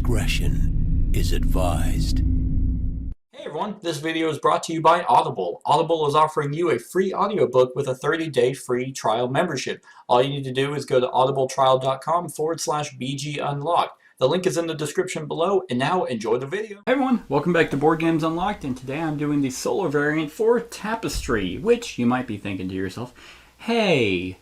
discretion is advised. Hey everyone, this video is brought to you by Audible. Audible is offering you a free audiobook with a 30-day free trial membership. All you need to do is go to audibletrial.com/bgunlocked. The link is in the description below, and now enjoy the video. Hey everyone, welcome back to Board Games Unlocked, and today I'm doing the solo variant for Tapestry, which you might be thinking to yourself, hey,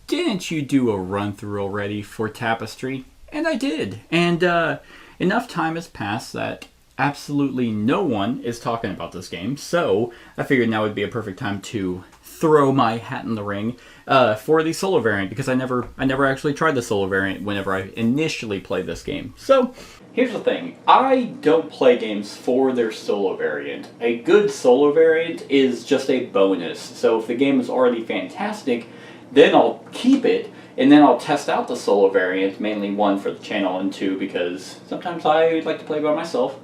didn't you do a run-through already for Tapestry? And I did, and enough time has passed that absolutely no one is talking about this game, so I figured now would be a perfect time to throw my hat in the ring for the solo variant, because I never actually tried the solo variant whenever I initially played this game. So here's the thing, I don't play games for their solo variant. A good solo variant is just a bonus, so if the game is already fantastic, then I'll keep it, and then I'll test out the solo variant, mainly one for the channel and two because sometimes I like to play by myself.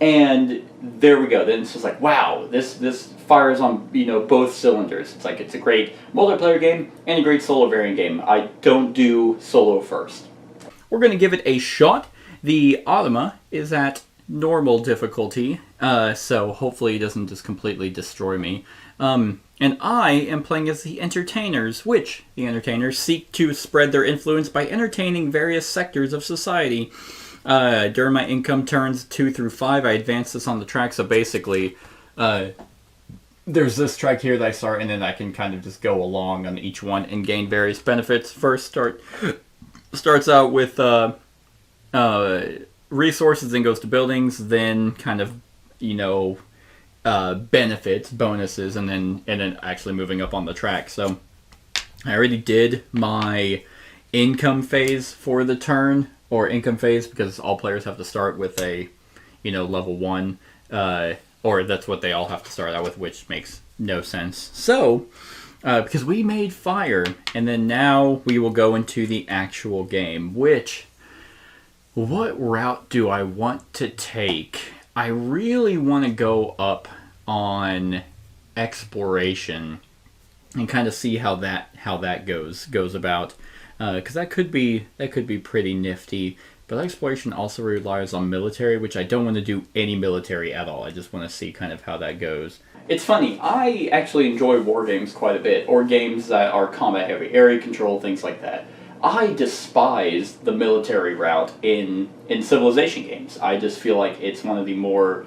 And there we go. Then it's just like, wow, this fires on, both cylinders. It's like it's a great multiplayer game and a great solo variant game. I don't do solo first. We're going to give it a shot. The Automa is at normal difficulty, so hopefully it doesn't just completely destroy me. And I am playing as the Entertainers, which the Entertainers seek to spread their influence by entertaining various sectors of society. During my income turns 2 through 5, I advance this on the track, so basically, there's this track here that I start, and then I can kind of just go along on each one and gain various benefits. First starts out with resources, then goes to buildings, then kind of, benefits, bonuses, and then actually moving up on the track. So I already did my income phase for the turn, or income phase, because all players have to start with a, level 1, or that's what they all have to start out with, which makes no sense. So, because we made fire, and then now we will go into the actual game, what route do I want to take? I really want to go up on exploration and kind of see how that goes about. Because that could be pretty nifty, but exploration also relies on military, which I don't want to do any military at all. I just want to see kind of how that goes. It's funny, I actually enjoy war games quite a bit, or games that are combat heavy, area control, things like that. I despise the military route in Civilization games. I just feel like it's one of the more,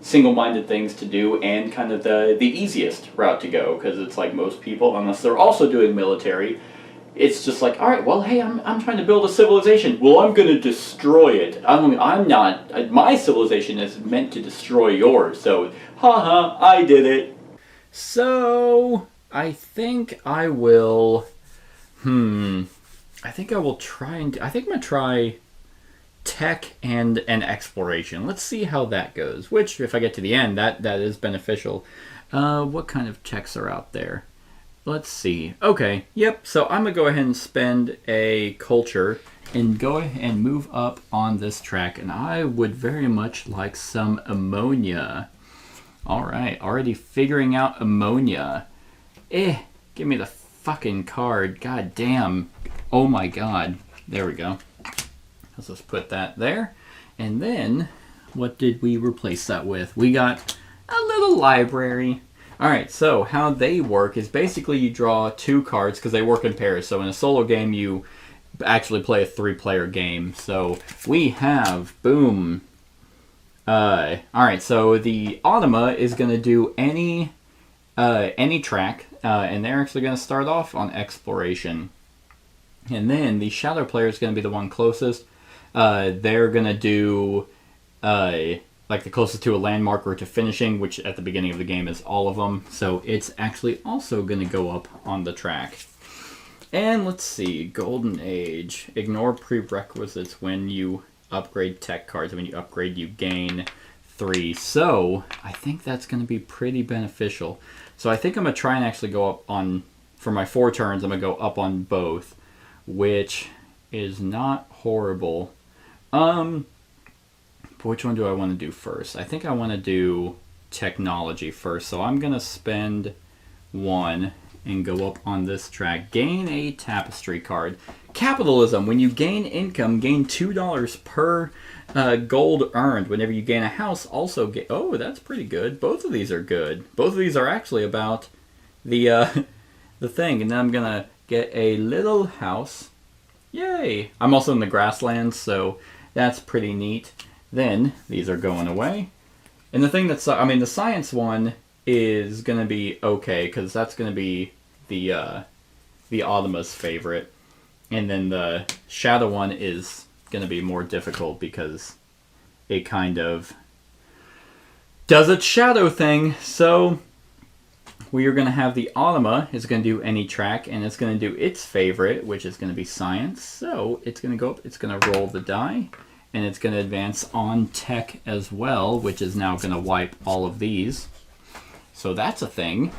single-minded things to do, and kind of the easiest route to go, because it's like most people, unless they're also doing military, it's just like, alright, well, hey, I'm trying to build a civilization. Well, I'm going to destroy it. I'm not, my civilization is meant to destroy yours, so, haha, I did it. So, I think I will, I think I'm going to try tech and exploration. Let's see how that goes, which if I get to the end, that is beneficial. What kind of checks are out there? Let's see. Okay, yep, so I'm gonna go ahead and spend a culture and go ahead and move up on this track, and I would very much like some ammonia. Alright, already figuring out ammonia. Give me the fucking card. God damn. Oh my god. There we go. Let's just put that there. And then, what did we replace that with? We got a little library. Alright, so how they work is basically you draw 2 cards, because they work in pairs. So in a solo game, you actually play a 3-player game. So we have, boom. Alright, so the Automa is going to do any track, and they're actually going to start off on exploration. And then the Shadow player is going to be the one closest. They're going to do like the closest to a landmark or to finishing, which at the beginning of the game is all of them. So it's actually also going to go up on the track. And let's see, Golden Age. Ignore prerequisites when you upgrade tech cards. When you upgrade, you gain 3. So I think that's going to be pretty beneficial. So I think I'm going to try and actually go up on, for my 4 turns, I'm going to go up on both, which is not horrible. Which one do I want to do first? I think I want to do technology first. So I'm going to spend 1 and go up on this track. Gain a Tapestry card. Capitalism. When you gain income, gain $2 per gold earned. Whenever you gain a house, also get... Oh, that's pretty good. Both of these are good. Both of these are actually about the the thing. And then I'm going to get a little house. Yay! I'm also in the grasslands, so that's pretty neat. Then, these are going away. And the thing that's... I mean, the science one is going to be okay, because that's going to be the Automa's favorite. And then the shadow one is going to be more difficult because it kind of does its shadow thing. So we are going to have the Automa is going to do any track, and it's going to do its favorite, which is going to be science. So it's going to go up, it's going to roll the die, and it's going to advance on tech as well, which is now going to wipe all of these. So that's a thing.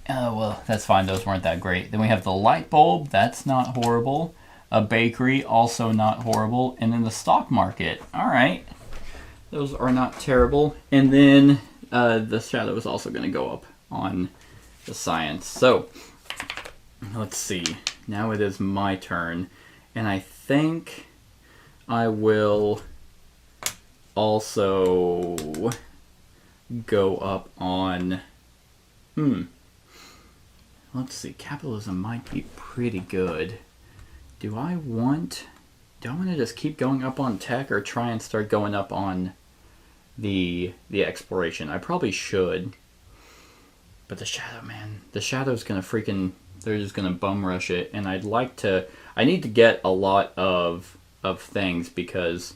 Well, that's fine. Those weren't that great. Then we have the light bulb. That's not horrible. A bakery, also not horrible. And then the stock market. All right. Those are not terrible. And then the shadow is also going to go up on the science. So, let's see. Now it is my turn. And I think I will also go up on... Let's see, capitalism might be pretty good. Do I want to just keep going up on tech or try and start going up on the exploration? I probably should. But the shadow, man, the shadow's gonna freaking, they're just gonna bum rush it. And I need to get a lot of things because,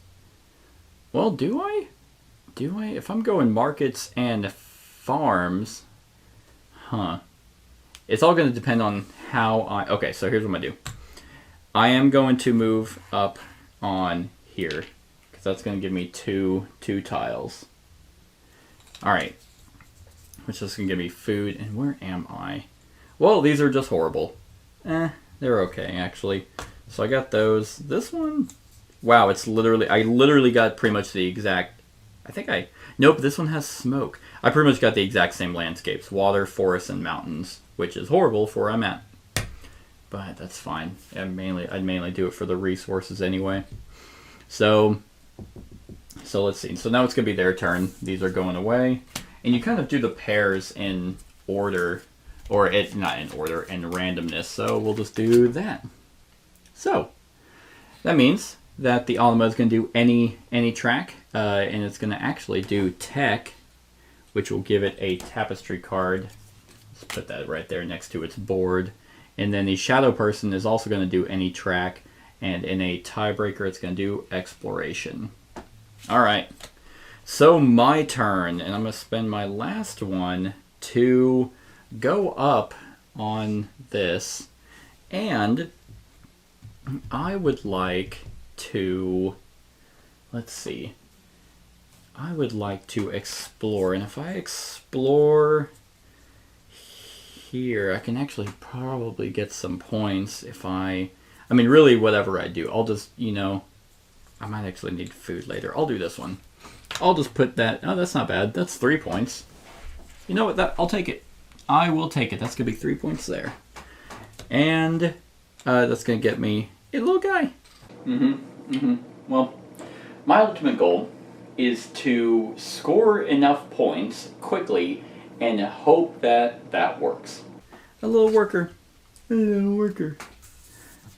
well, do I? If I'm going markets and farms, it's all going to depend on how okay, so here's what I'm going to do. I am going to move up on here, because that's going to give me two tiles. Alright. Which is going to give me food, and where am I? Well, these are just horrible. They're okay, actually. So I got those. This one, wow, it's literally, I literally got pretty much the exact, nope, this one has smoke. I pretty much got the exact same landscapes. Water, forests, and mountains. Which is horrible for where I'm at. But that's fine. I'd mainly do it for the resources anyway. So let's see. So now it's going to be their turn. These are going away. And you kind of do the pairs in order. Or not in order, in randomness. So we'll just do that. So that means that the Alma is going to do any track. And it's going to actually do tech, which will give it a tapestry card. Put that right there next to its board. And then the shadow person is also going to do any track, and in a tiebreaker it's going to do exploration. Alright, so my turn, and I'm going to spend my last one to go up on this, and I would like to, let's see, I would like to explore, and if I explore here, I can actually probably get some points if I mean, really, whatever I do. I'll just, I might actually need food later. I'll do this one. I'll just put that, oh, that's not bad. That's 3 points. You know what, I'll take it. I will take it. That's going to be 3 points there. And that's going to get me a little guy. Well, my ultimate goal is to score enough points quickly and hope that that works. A little worker.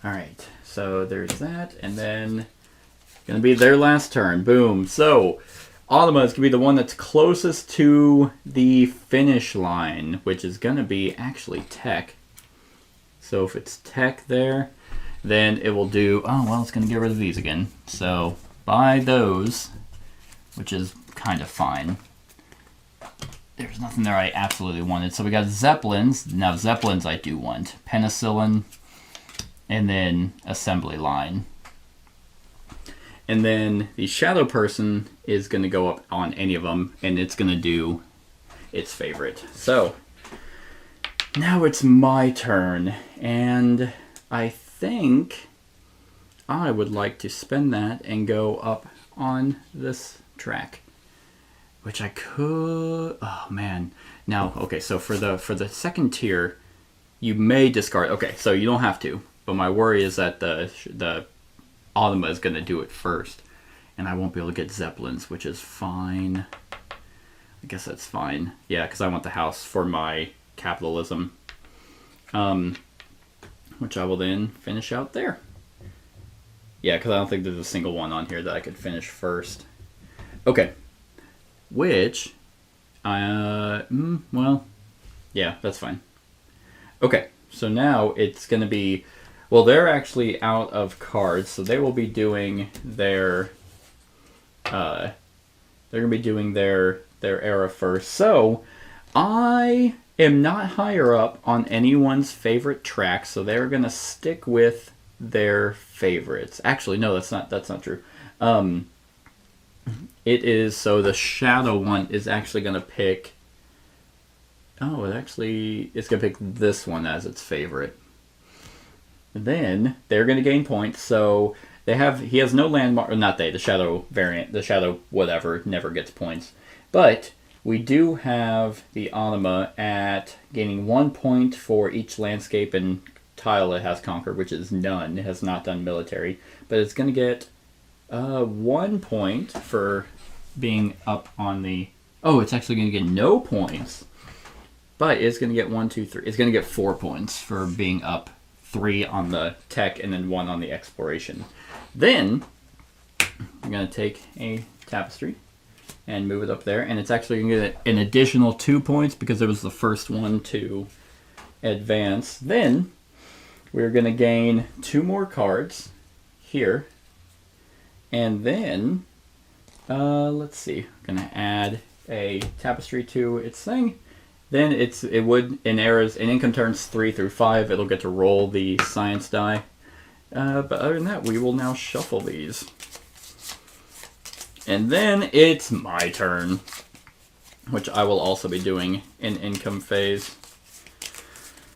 Alright, so there's that, and then gonna be their last turn. Boom. So, Automa is gonna be the one that's closest to the finish line, which is gonna be actually tech. So if it's tech there, then it will do, oh, well, it's gonna get rid of these again. So, buy those, which is kind of fine. There's nothing there I absolutely wanted. So we got Zeppelins. Now Zeppelins I do want. Penicillin. And then assembly line. And then the shadow person is going to go up on any of them. And it's going to do its favorite. So now it's my turn. And I think I would like to spend that and go up on this track. Which I could, oh man. Now, okay, so for the second tier, you may discard, okay, so you don't have to. But my worry is that the Automa is going to do it first. And I won't be able to get Zeppelins, which is fine. I guess that's fine. Yeah, because I want the house for my capitalism. Which I will then finish out there. Yeah, because I don't think there's a single one on here that I could finish first. Okay. Which, well, yeah, that's fine. Okay, so now it's going to be, well, they're actually out of cards, so they will be doing their, they're going to be doing their era first. So, I am not higher up on anyone's favorite track, so they're going to stick with their favorites. Actually, no, that's not true. It is, so the shadow one is actually going to pick, oh, it's going to pick this one as its favorite. Then they're going to gain points, so he has no landmark, or not the shadow variant, the shadow whatever never gets points. But we do have the Automa at gaining 1 point for each landscape and tile it has conquered, which is none. It has not done military, but it's going to get 1 point for being up on the... Oh, it's actually going to get no points. But it's going to get 1, 2, 3. It's going to get 4 points for being up 3 on the tech and then 1 on the exploration. Then, I'm going to take a Tapestry and move it up there. And it's actually going to get an additional 2 points because it was the first one to advance. Then, we're going to gain 2 more cards here. And then, let's see, I'm going to add a Tapestry to its thing. Then it would, in income turns 3 through 5, it'll get to roll the science die. But other than that, we will now shuffle these. And then it's my turn, which I will also be doing in income phase.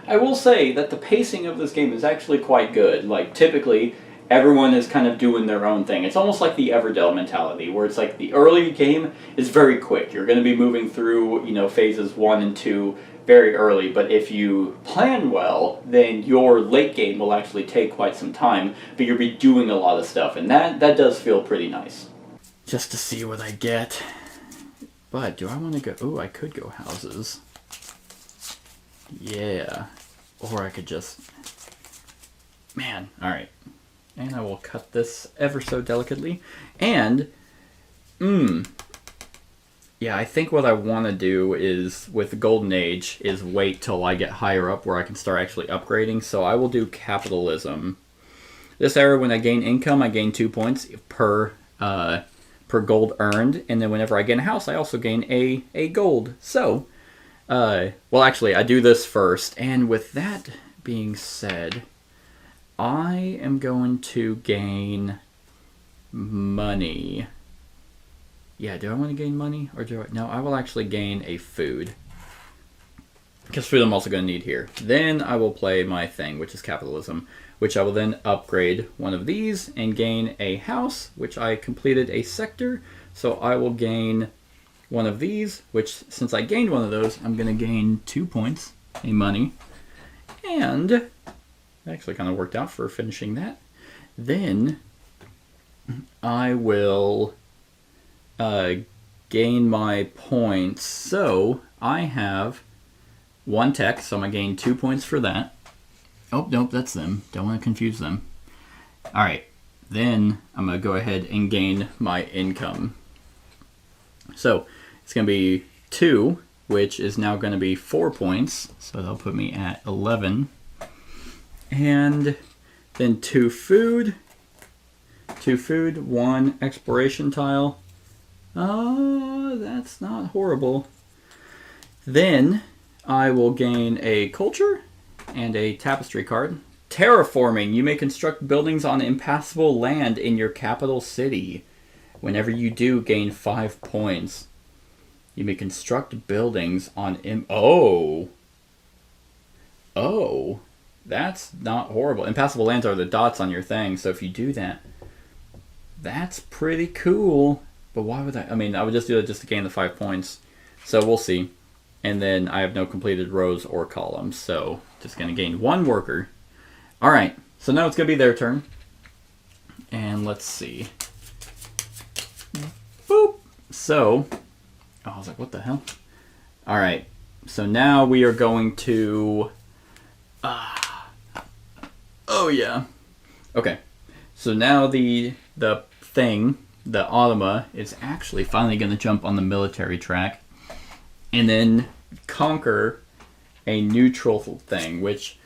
I will say that the pacing of this game is actually quite good. Like, typically, everyone is kind of doing their own thing. It's almost like the Everdell mentality, where it's like the early game is very quick. You're going to be moving through, phases 1 and 2 very early, but if you plan well, then your late game will actually take quite some time, but you'll be doing a lot of stuff, and that does feel pretty nice. Just to see what I get. But do I want to go... Oh, I could go houses. Yeah. Or I could just... Man, alright. And I will cut this ever so delicately. And, yeah, I think what I want to do is, with the Golden Age, is wait till I get higher up where I can start actually upgrading. So I will do capitalism. This era, when I gain income, I gain 2 points per gold earned. And then whenever I gain a house, I also gain a gold. So, well, actually, I do this first. And with that being said... I am going to gain money. Yeah, do I want to gain money? Or do I... No, I will actually gain a food. Because food I'm also going to need here. Then I will play my thing, which is capitalism. Which I will then upgrade one of these and gain a house, which I completed a sector. So I will gain one of these, which since I gained one of those, I'm going to gain 2 points in money. And... actually kind of worked out for finishing that. Then I will gain my points. So I have 1 tech, so I'm going to gain 2 points for that. Oh, nope, that's them. Don't want to confuse them. Alright, then I'm going to go ahead and gain my income. So it's going to be 2, which is now going to be 4 points. So that'll put me at 11. And then 2 food, 1 exploration tile. That's not horrible. Then I will gain a culture and a tapestry card. Terraforming. You may construct buildings on impassable land in your capital city. Whenever you do, gain 5 points. You may construct buildings on... Oh, that's not horrible. Impassable lands are the dots on your thing, so if you do that, that's pretty cool. But why would I mean, I would just do it just to gain the 5 points. So we'll see. And then I have no completed rows or columns, so just going to gain 1 worker. Alright, So now it's going to be their turn. And let's see. Boop. So, oh, I was like, what the hell? All right. So now we are going to... oh, yeah. Okay. So now the thing, the Automa, is actually finally going to jump on the military track and then conquer a neutral thing, which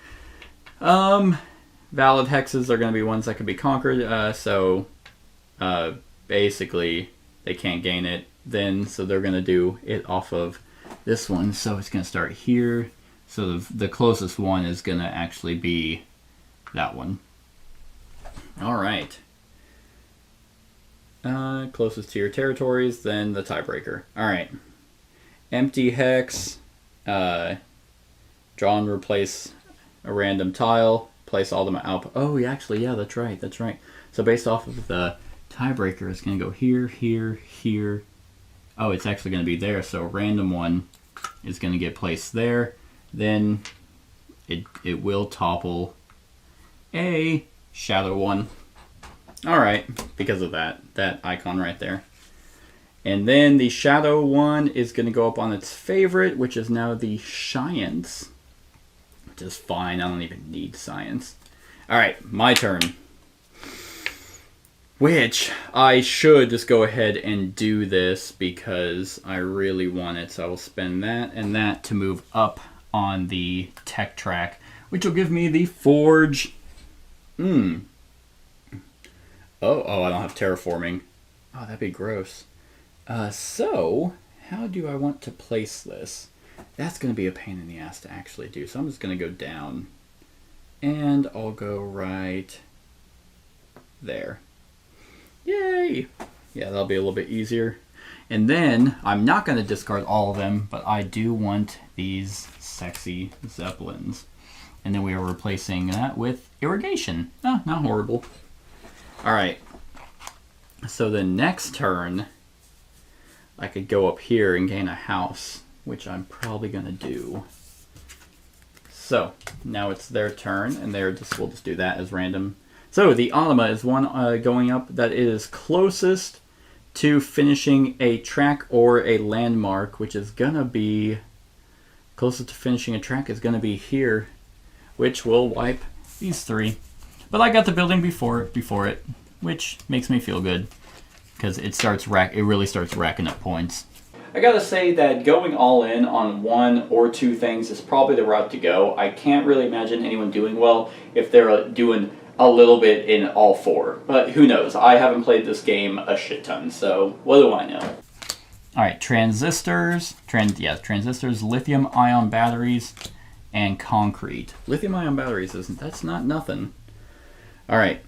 valid hexes are going to be ones that can be conquered. So basically they can't gain it then, so they're going to do it off of this one. So it's going to start here. So the closest one is going to actually be that one. All right. Closest to your territories, then the tiebreaker. All right. Empty hex. Draw and replace a random tile. Place all them out. Oh, actually, yeah, that's right. That's right. So based off of the tiebreaker, it's going to go here, here, here. Oh, it's actually going to be there. So a random one is going to get placed there. Then it will topple a shadow one. All right, because of that icon right there. And then the shadow one is going to go up on its favorite, which is now the science. Which is fine. I don't even need science. All right, my turn. Which I should just go ahead and do this because I really want it. So I will spend that and that to move up on the tech track, which will give me the forge. Oh, I don't have terraforming. Oh, that'd be gross. So, how do I want to place this? That's going to be a pain in the ass to actually do. So I'm just going to go down. And I'll go right there. Yay! Yeah, that'll be a little bit easier. And then, I'm not going to discard all of them, but I do want these sexy zeppelins. And then we are replacing that with irrigation. Oh, not horrible. Alright. So the next turn, I could go up here and gain a house, which I'm probably going to do. So, now it's their turn, and we'll just do that as random. So, the Automa is one going up that is closest to finishing a track or a landmark, which is going to be... Closest to finishing a track is going to be here, which will wipe these three. But I got the building before it, which makes me feel good, because it really starts racking up points. I gotta say that going all in on one or two things is probably the route to go. I can't really imagine anyone doing well if they're doing a little bit in all four. But who knows? I haven't played this game a shit ton, so what do I know? Alright, transistors, lithium-ion batteries, and concrete. Lithium-ion batteries, that's not nothing. Alright,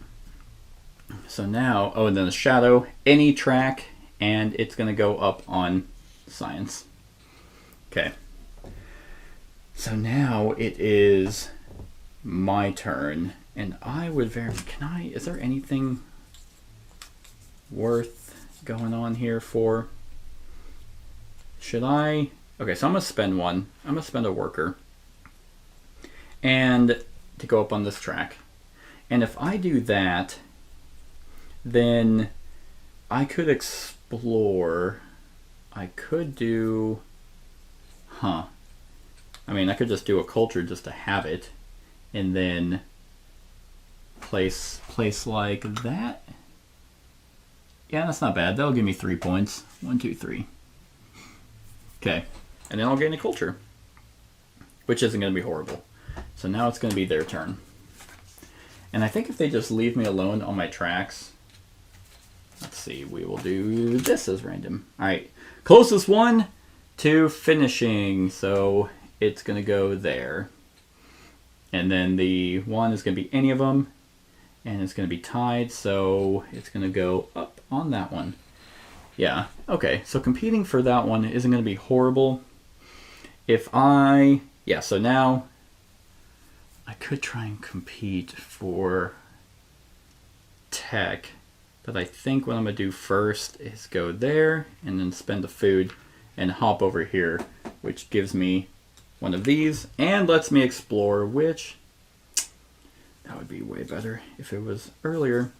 so now, and then the shadow, any track, and it's going to go up on science. Okay. So now it is my turn, and I would is there anything worth going on here for? Should I? Okay, so I'm going to spend one. I'm going to spend a worker. And to go up on this track. And if I do that, then I could explore. I could do... I mean, I could just do a culture just to have it. And then place like that. Yeah, that's not bad. That'll give me 3 points. 1, 2, 3. Okay. And then I'll gain a culture. Which isn't going to be horrible. So now it's going to be their turn. And I think if they just leave me alone on my tracks... Let's see, we will do this as random. Alright, closest one to finishing. So it's going to go there. And then the one is going to be any of them. And it's going to be tied, so it's going to go up on that one. Yeah, okay, so competing for that one isn't going to be horrible. So now I could try and compete for tech. But I think what I'm going to do first is go there and then spend the food and hop over here, which gives me one of these and lets me explore, which That would be way better if it was earlier.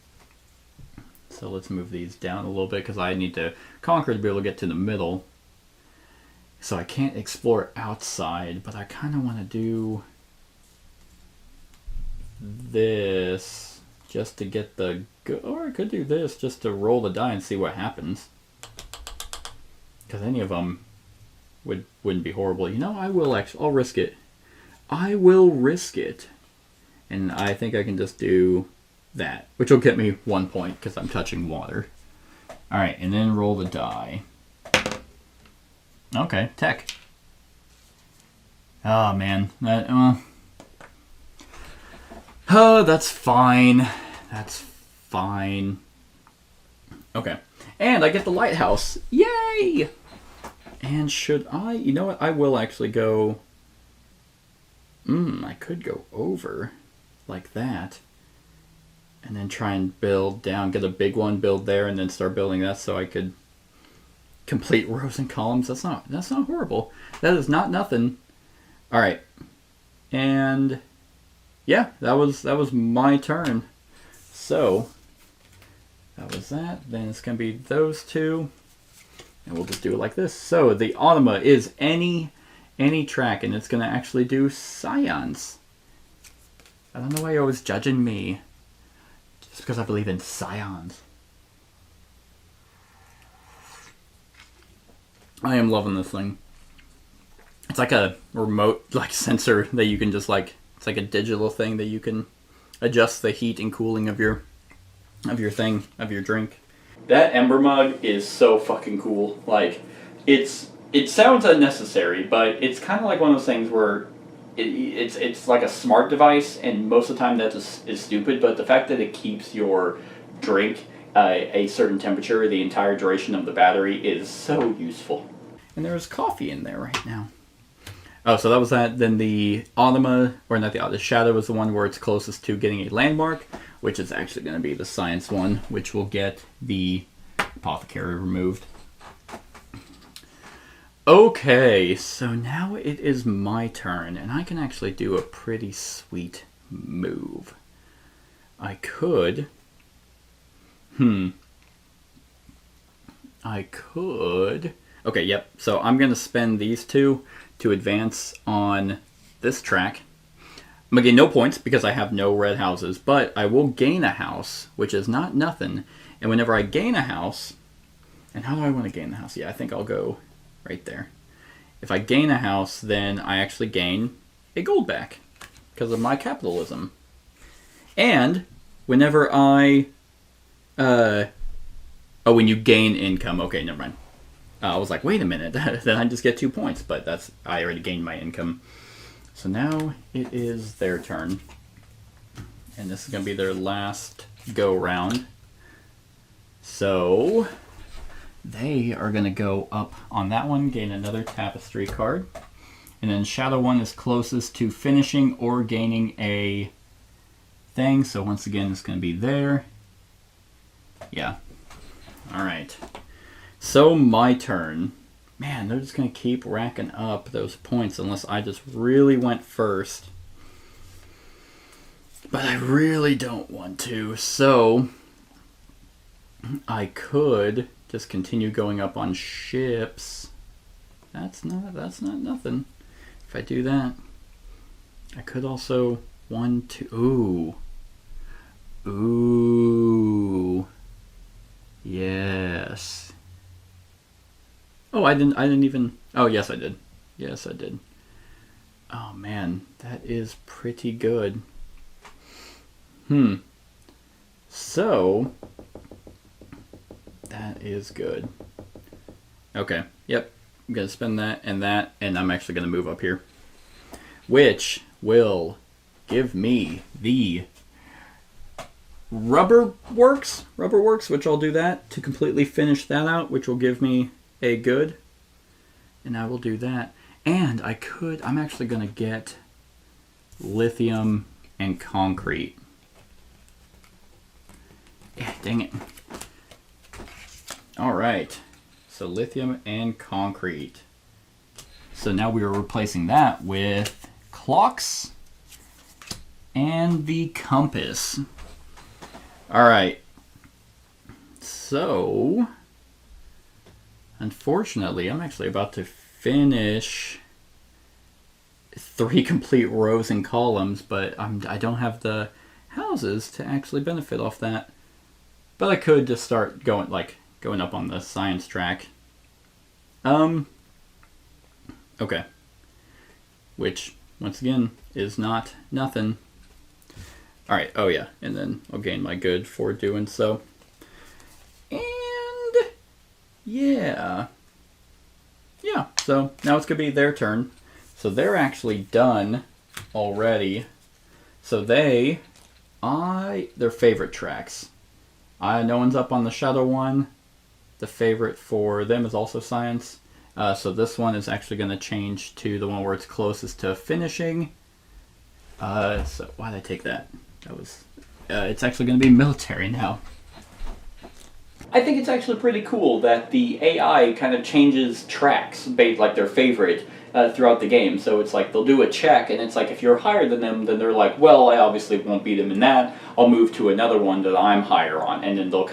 So let's move these down a little bit because I need to conquer to be able to get to the middle. So I can't explore outside, but I kind of want to do this just to get the... Or I could do this just to roll the die and see what happens. Because any of them wouldn't be horrible. You know, I'll risk it. I will risk it. And I think I can just do that, which will get me 1 point because I'm touching water. Alright, and then roll the die. Okay, tech. Oh, man. Oh, that's fine. That's fine. Okay. And I get the lighthouse. Yay! And should I... You know what? I will actually go... I could go over like that. And then try and build down. Get a big one, build there, and then start building that so I could... complete rows and columns. That's not horrible. That is not nothing. All right, and yeah, that was my turn. So that was that. Then it's gonna be those two, and we'll just do it like this. So the Automa is any track, and it's gonna actually do scions. I don't know why you're always judging me, just because I believe in scions. I am loving this thing. It's like a remote sensor that you can just it's like a digital thing that you can adjust the heat and cooling of your drink. That Ember mug is so fucking cool. Like it sounds unnecessary, but it's kind of like one of those things where it's like a smart device, and most of the time that is stupid, but the fact that it keeps your drink a certain temperature the entire duration of the battery is so useful. And there's coffee in there right now. Oh, so that was that. Then the Automa, or not the Shadow, is the one where it's closest to getting a landmark, which is actually going to be the science one, which will get the apothecary removed. Okay, so now it is my turn, and I can actually do a pretty sweet move. I could... Okay, yep. So I'm going to spend these two to advance on this track. I'm going to gain no points because I have no red houses, but I will gain a house, which is not nothing. And whenever I gain a house... And how do I want to gain the house? Yeah, I think I'll go right there. If I gain a house, then I actually gain a gold back because of my capitalism. And whenever I... when you gain income. Okay, never mind. I was like, wait a minute. Then I just get 2 points, but I already gained my income. So now it is their turn. And this is going to be their last go round. So they are going to go up on that one, gain another Tapestry card. And then Shadow 1 is closest to finishing or gaining a thing. So once again, it's going to be there. Yeah. Alright. So my turn. Man, they're just going to keep racking up those points unless I just really went first. But I really don't want to. So I could just continue going up on ships. That's not nothing. If I do that, I could also 1, 2. Ooh. Yes. Oh, I didn't even... Oh, yes, I did. Yes, I did. Oh, man. That is pretty good. So, that is good. Okay. Yep. I'm going to spend that, and I'm actually going to move up here. Which will give me the Rubber Works, which I'll do that to completely finish that out, which will give me a good. And I will do that. And I'm actually going to get lithium and concrete. Yeah, dang it. All right. So lithium and concrete. So now we are replacing that with clocks and the compass. Alright. So, unfortunately, I'm actually about to finish 3 complete rows and columns, but I don't have the houses to actually benefit off that. But I could just start going up on the science track. Okay. Which, once again, is not nothing. Alright, oh yeah, and then I'll gain my good for doing so. And yeah, so now it's going to be their turn. So they're actually done already. So their favorite tracks. No one's up on the shadow one. The favorite for them is also science. So this one is actually going to change to the one where it's closest to finishing. So why did I take that? It's actually going to be military now. I think it's actually pretty cool that the AI kind of changes tracks based like their favorite throughout the game. So it's like they'll do a check, and it's like if you're higher than them, then they're like, well, I obviously won't beat them in that. I'll move to another one that I'm higher on, and then they'll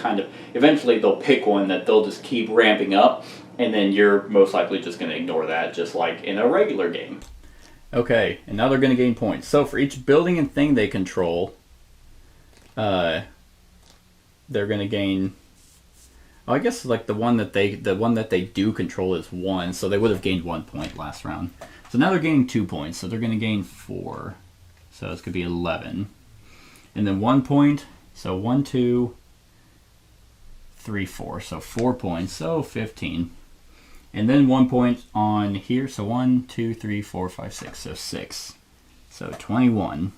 eventually they'll pick one that they'll just keep ramping up, and then you're most likely just going to ignore that, just like in a regular game. Okay, and now they're going to gain points. So for each building and thing they control, they're going to gain. Oh, I guess like the one that they do control is 1, so they would have gained 1 point last round. So now they're gaining 2 points, so they're going to gain 4. So it's going to be 11, and then 1 point. So 1, 2, 3, 4. So 4 points. So 15. And then 1 point on here. So 1, 2, 3, 4, 5, 6. So 6. So 21.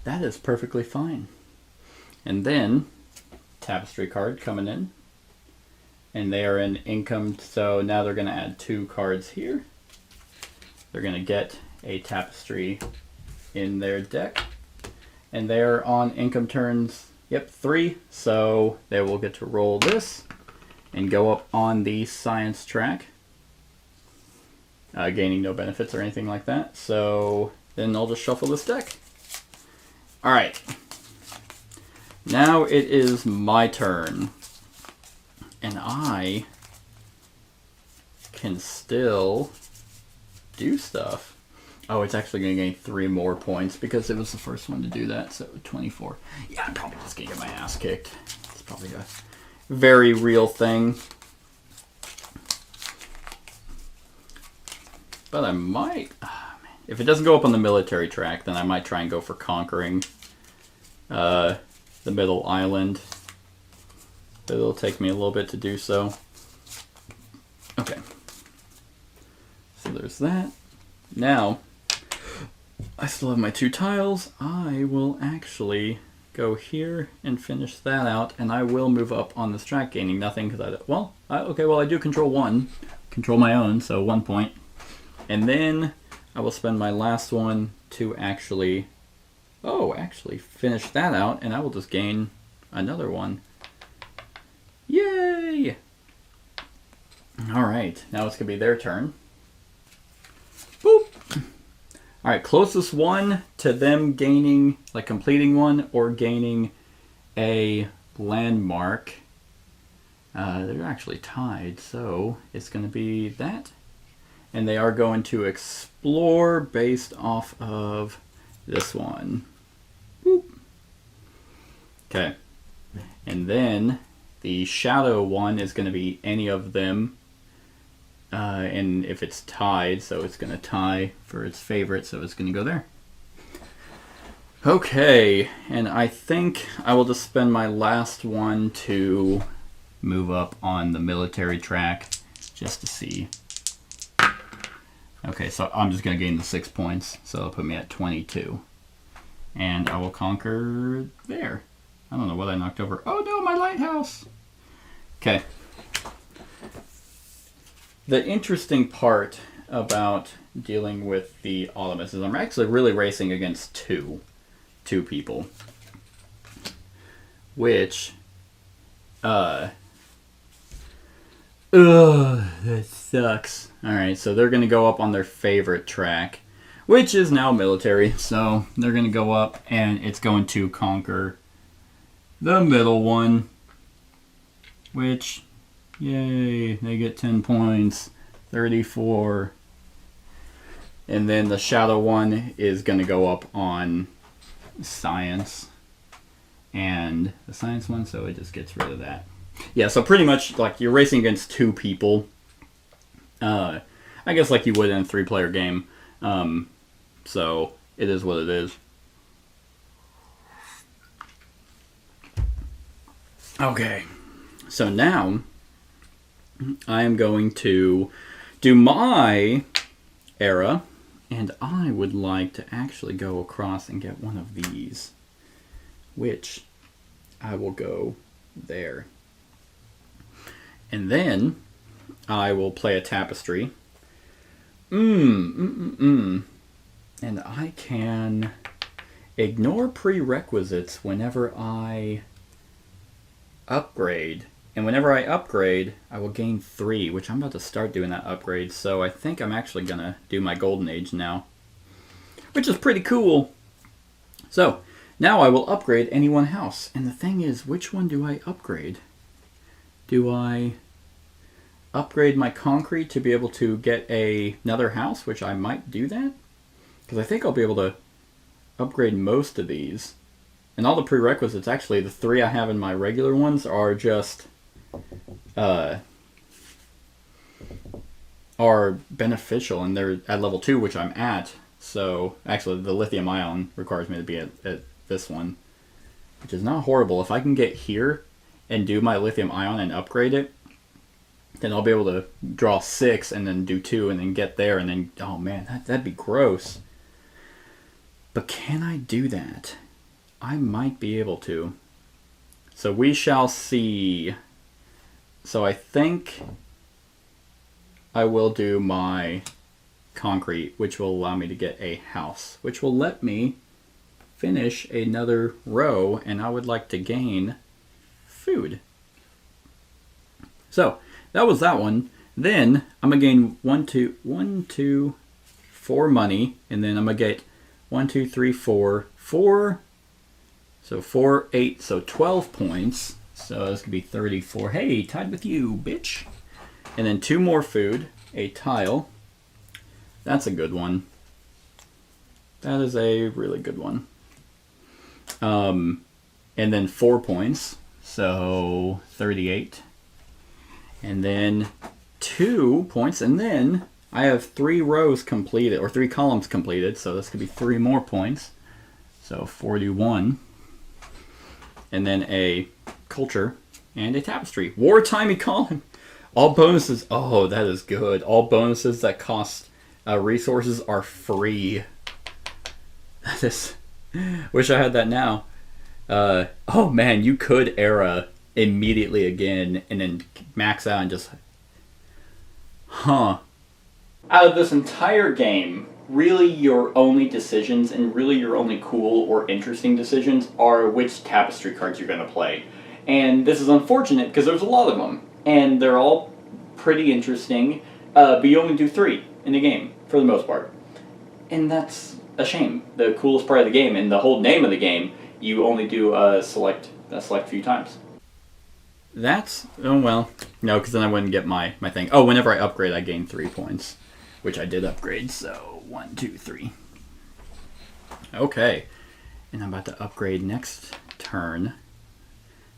That is perfectly fine. And then Tapestry card coming in. And they are in income. So now they're going to add 2 cards here. They're going to get a Tapestry in their deck. And they're on income turns, 3. So they will get to roll this and go up on the science track, gaining no benefits or anything like that. So then I'll just shuffle this deck. All right. Now it is my turn, and I can still do stuff. Oh, it's actually going to gain 3 more points because it was the first one to do that, so 24. Yeah, I'm probably just going to get my ass kicked. It's probably a very real thing. But I might, if it doesn't go up on the military track, then I might try and go for conquering the middle island. But it'll take me a little bit to do so. Okay. So there's that. Now, I still have my 2 tiles. I will actually go here and finish that out, and I will move up on this track, gaining nothing because I do control 1. Control my own, so 1 point. And then I will spend my last one to actually finish that out, and I will just gain another one. Yay! Alright, now it's going to be their turn. Boop! Alright, closest one to them gaining, like completing one or gaining a landmark. They're actually tied, so it's going to be that. And they are going to explore based off of this one. Boop. Okay. And then the shadow one is going to be any of them. And if it's tied, so it's going to tie for its favorite, so it's going to go there. Okay, and I think I will just spend my last one to move up on the military track just to see. Okay, so I'm just going to gain the 6 points, so it'll put me at 22. And I will conquer there. I don't know what I knocked over. Oh no, my lighthouse! Okay. The interesting part about dealing with the Automus is I'm actually really racing against two people. Which, that sucks. Alright, so they're going to go up on their favorite track, which is now military. So they're going to go up, and it's going to conquer the middle one, which, yay, they get 10 points, 34. And then the shadow one is going to go up on science, and the science one, so it just gets rid of that. Yeah, so pretty much like you're racing against two people. I guess like you would in a 3-player game. So it is what it is. Okay, so now I am going to do my era, and I would like to actually go across and get one of these, which I will go there. And then I will play a Tapestry. And I can ignore prerequisites whenever I upgrade. And whenever I upgrade, I will gain 3, which I'm about to start doing that upgrade. So I think I'm actually going to do my Golden Age now, which is pretty cool. So now I will upgrade any one house. And the thing is, which one do I upgrade? Do I upgrade my concrete to be able to get another house, which I might do that? Because I think I'll be able to upgrade most of these. And all the prerequisites, actually, the 3 I have in my regular ones are just are beneficial, and they're at level 2, which I'm at. So actually the lithium ion requires me to be at this one, which is not horrible. If I can get here and do my lithium ion and upgrade it, then I'll be able to draw 6 and then do 2 and then get there, and then, oh man, that'd be gross. But can I do that? I might be able to. So we shall see. So I think I will do my concrete, which will allow me to get a house, which will let me finish another row, and I would like to gain food. So that was that one. Then I'm gonna gain 4 money, and then I'm gonna get 4. So 4, 8, so 12 points. So this could be 34. Hey, tied with you, bitch. And then 2 more food, a tile. That's a good one. That is a really good one. And then 4 points, so 38. And then 2 points, and then I have 3 rows completed, or 3 columns completed, so this could be 3 more points. So 41. And then a culture and a tapestry. Wartime economy. All bonuses. Oh, that is good. All bonuses that cost resources are free. That is. Wish I had that now. Oh man, you could era immediately again and then max out and just. Huh. Out of this entire game, really your only decisions, and really your only cool or interesting decisions, are which tapestry cards you're going to play. And this is unfortunate because there's a lot of them, and they're all pretty interesting, but you only do 3 in the game, for the most part. And that's a shame. The coolest part of the game, and the whole name of the game, you only do a select few times. That's, oh well, no, because then I wouldn't get my thing. Oh, whenever I upgrade, I gain 3 points, which I did upgrade, so 1, 2, 3. Okay, and I'm about to upgrade next turn.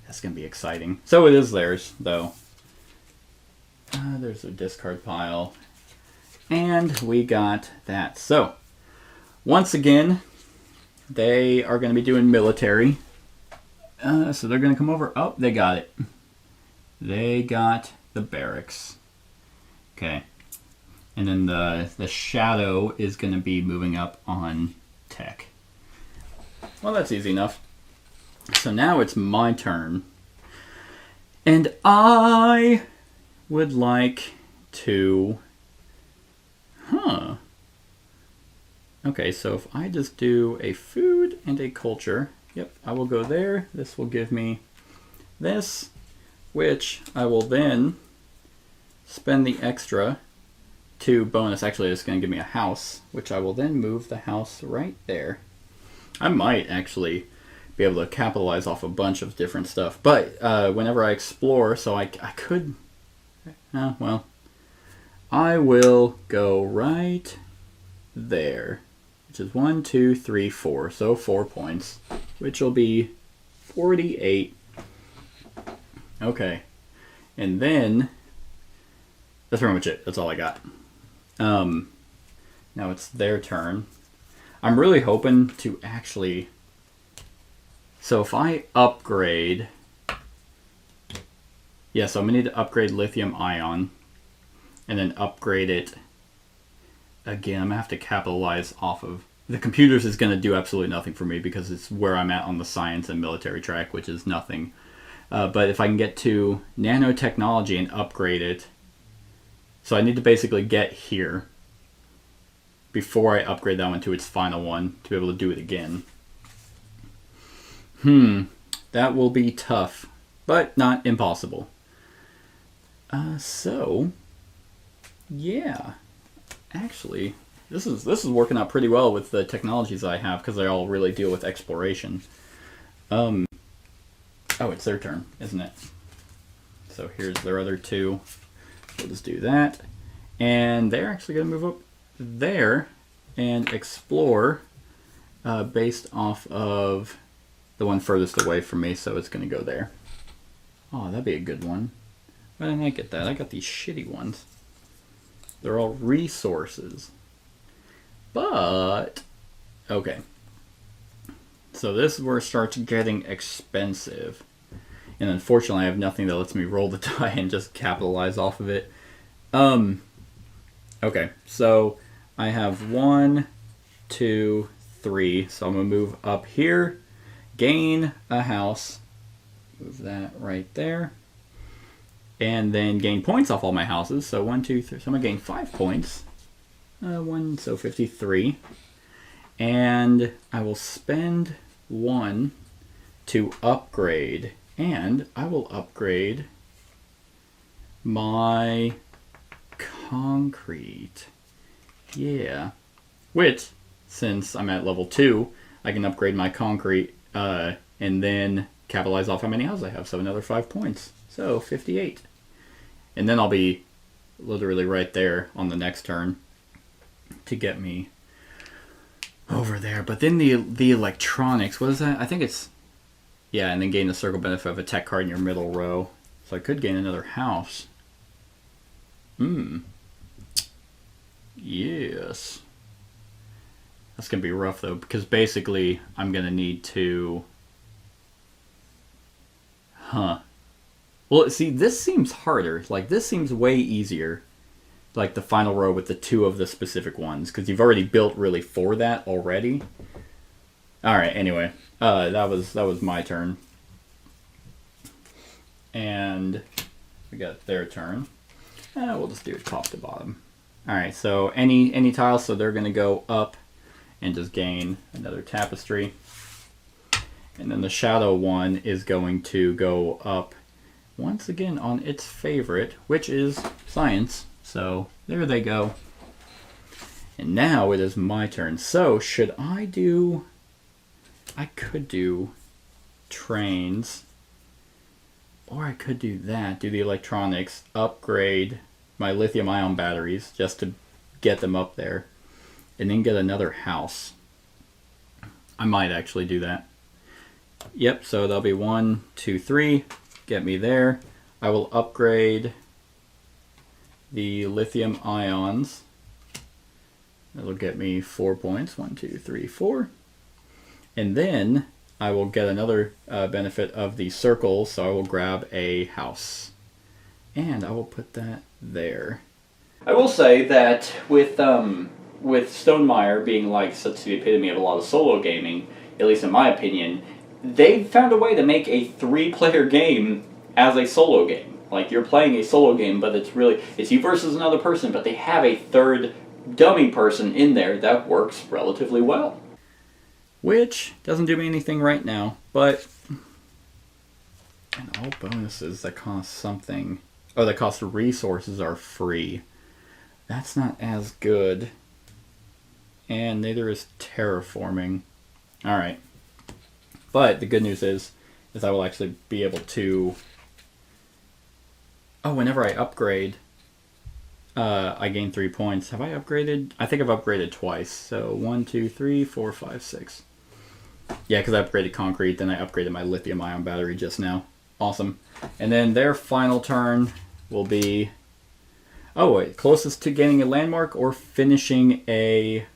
That's going to be exciting. So it is theirs, though. There's a discard pile. And we got that. So, once again, they are going to be doing military. So they're going to come over. Oh, they got it. They got the barracks. Okay. And then the shadow is going to be moving up on tech. Well, that's easy enough. So now it's my turn. And I would like to... Okay, so if I just do a food and a culture, yep, I will go there. This will give me this, which I will then spend the extra 2 bonus. Actually, it's going to give me a house, which I will then move the house right there. I might actually be able to capitalize off a bunch of different stuff. But whenever I explore, so I could... well, I will go right there, which is 1, 2, 3, 4. So 4 points, which will be 48. Okay. And then, that's pretty much it. That's all I got. Now it's their turn. I'm really hoping to actually... So if I upgrade... Yeah, so I'm going to need to upgrade lithium ion. And then upgrade it again. I'm going to have to capitalize off of... The computers is going to do absolutely nothing for me because it's where I'm at on the science and military track, which is nothing. But if I can get to nanotechnology and upgrade it... So I need to basically get here before I upgrade that one to its final one to be able to do it again. That will be tough, but not impossible. So, yeah. Actually, this is working out pretty well with the technologies I have because they all really deal with exploration. Oh, it's their turn, isn't it? So here's their other 2. We'll just do that. And they're actually going to move up there and explore based off of the one furthest away from me, so it's going to go there. Oh, that'd be a good one. Why didn't I get that? I got these shitty ones. They're all resources. But, okay. So this is where it starts getting expensive. And unfortunately, I have nothing that lets me roll the die and just capitalize off of it. Okay, so I have 1, 2, 3. So I'm going to move up here, gain a house, move that right there, and then gain points off all my houses. So 1, 2, 3. So I'm going to gain 5 points. 53. And I will spend 1 to upgrade. And I will upgrade my concrete. Yeah. Which, since I'm at level 2, I can upgrade my concrete and then capitalize off how many houses I have. So another 5 points. So 58. And then I'll be literally right there on the next turn to get me over there. But then the electronics, what is that? I think it's... Yeah, and then gain the circle benefit of a tech card in your middle row. So I could gain another house. Yes. That's going to be rough, though, because basically I'm going to need to... Well, see, this seems harder. Like, this seems way easier. Like, the final row with the 2 of the specific ones, because you've already built really for that already. Alright, anyway. That was my turn. And we got their turn. We'll just do it top to bottom. Alright, so any tile, so they're going to go up and just gain another tapestry. And then the shadow one is going to go up once again on its favorite, which is science. So there they go. And now it is my turn. So should I do... I could do trains, or I could do that, do the electronics, upgrade my lithium ion batteries just to get them up there, and then get another house. I might actually do that. Yep, so that'll be 1, 2, 3, get me there. I will upgrade the lithium ions. That'll get me 4 points, 1, 2, 3, 4. And then I will get another benefit of the circle, so I will grab a house. And I will put that there. I will say that with Stonemaier being like such the epitome of a lot of solo gaming, at least in my opinion, they've found a way to make a 3-player game as a solo game. Like, you're playing a solo game, but it's you versus another person, but they have a third dummy person in there that works relatively well. Which doesn't do me anything right now, but... And all bonuses that cost something... Oh, that cost resources are free. That's not as good. And neither is terraforming. Alright. But the good news is I will actually be able to... Oh, whenever I upgrade, I gain 3 points. Have I upgraded? I think I've upgraded twice. So 1, 2, 3, 4, 5, 6. Yeah, because I upgraded concrete, then I upgraded my lithium-ion battery just now. Awesome. And then their final turn will be... Oh, wait. Closest to gaining a landmark or finishing a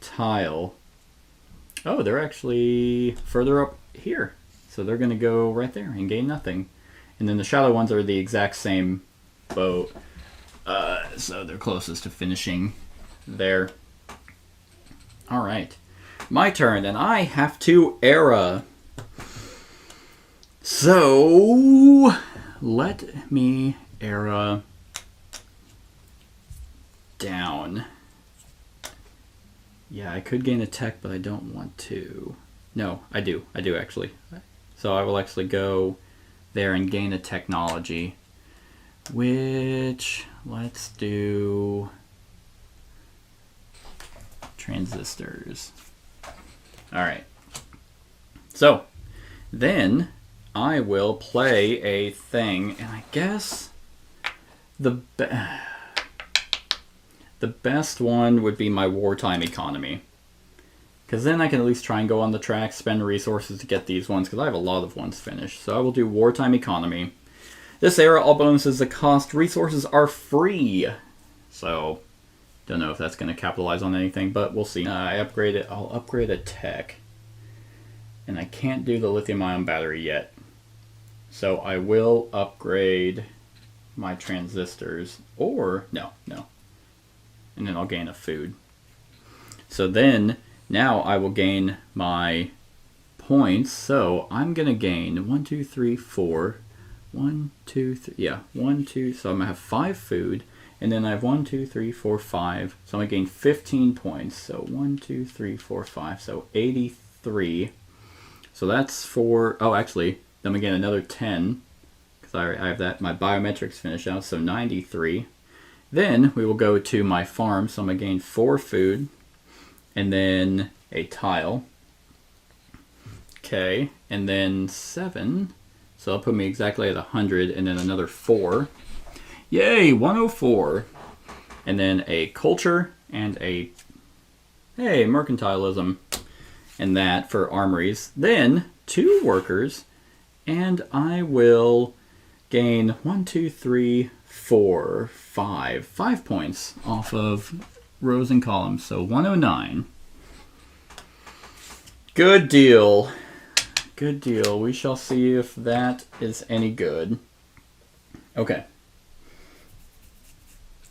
tile. Oh, they're actually further up here. So they're going to go right there and gain nothing. And then the shallow ones are the exact same boat. So they're closest to finishing there. All right. My turn, and I have to era. So let me era down. Yeah, I could gain a tech, but I don't want to. No, I do. I do, actually. So I will actually go there and gain a technology, which, let's do transistors. All right. So then I will play a thing, and I guess the best one would be my wartime economy. Because then I can at least try and go on the track, spend resources to get these ones, because I have a lot of ones finished. So I will do wartime economy. This era, all bonuses that cost resources are free. So, don't know if that's going to capitalize on anything, but we'll see. I'll upgrade a tech. And I can't do the lithium-ion battery yet. So I will upgrade my transistors. Or, no. And then I'll gain a food. So then... Now I will gain my points. So I'm going to gain 1, 2, 3, 4. 1, 2, 3. Yeah, 1, 2. So I'm going to have 5 food. And then I have 1, 2, 3, 4, 5. So I'm going to gain 15 points. So 1, 2, 3, 4, 5. So 83. So that's for... Oh, actually, then we get another 10. Because I have that. My biometrics finish out. So 93. Then we will go to my farm. So I'm going to gain 4 food. And then a tile. Okay, and then 7. So that'll put me exactly at 100, and then another 4. Yay, 104. And then a culture and a, hey, mercantilism. And that for armories. Then 2 workers, and I will gain 1, 2, 3, 4, 5. 5 points off of rows and columns, so 109. Good deal. Good deal. We shall see if that is any good. Okay.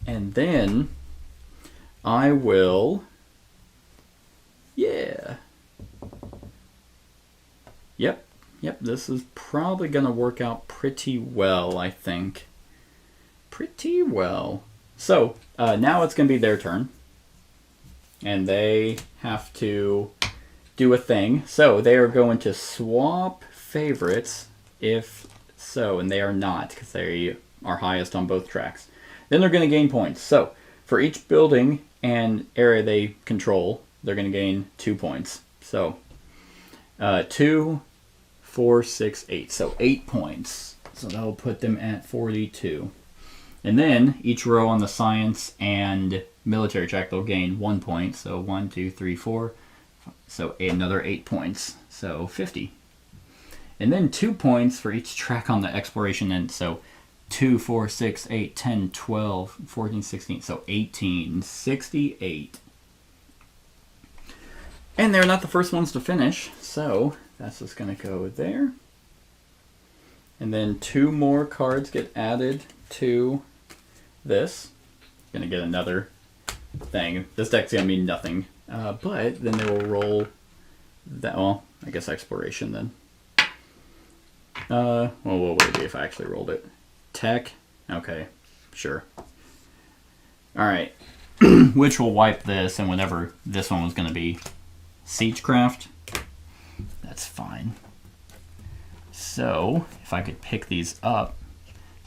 And then I will... Yeah. Yep, this is probably going to work out pretty well, I think. Pretty well. So, now it's going to be their turn. And they have to do a thing. So they are going to swap favorites if so, and they are not because they are highest on both tracks. Then they're going to gain points. So for each building and area they control, they're going to gain 2 points. So 2, 4, 6, 8. So 8 points. So that will put them at 42. And then each row on the science and military track, they'll gain 1 point. So 1, 2, 3, 4. So another 8 points. So 50. And then 2 points for each track on the exploration end. So 2, 4, 6, 8, 10, 12, 14, 16. So 18. 68. And they're not the first ones to finish. So that's just going to go there. And then 2 more cards get added to this. Going to get another thing. This deck's going to mean nothing. But then they will roll that. Well, I guess exploration then. Well, what would it be if I actually rolled it? Tech? Okay, sure. Alright. Which will wipe this, and whenever this one was going to be Siegecraft, that's fine. So, if I could pick these up,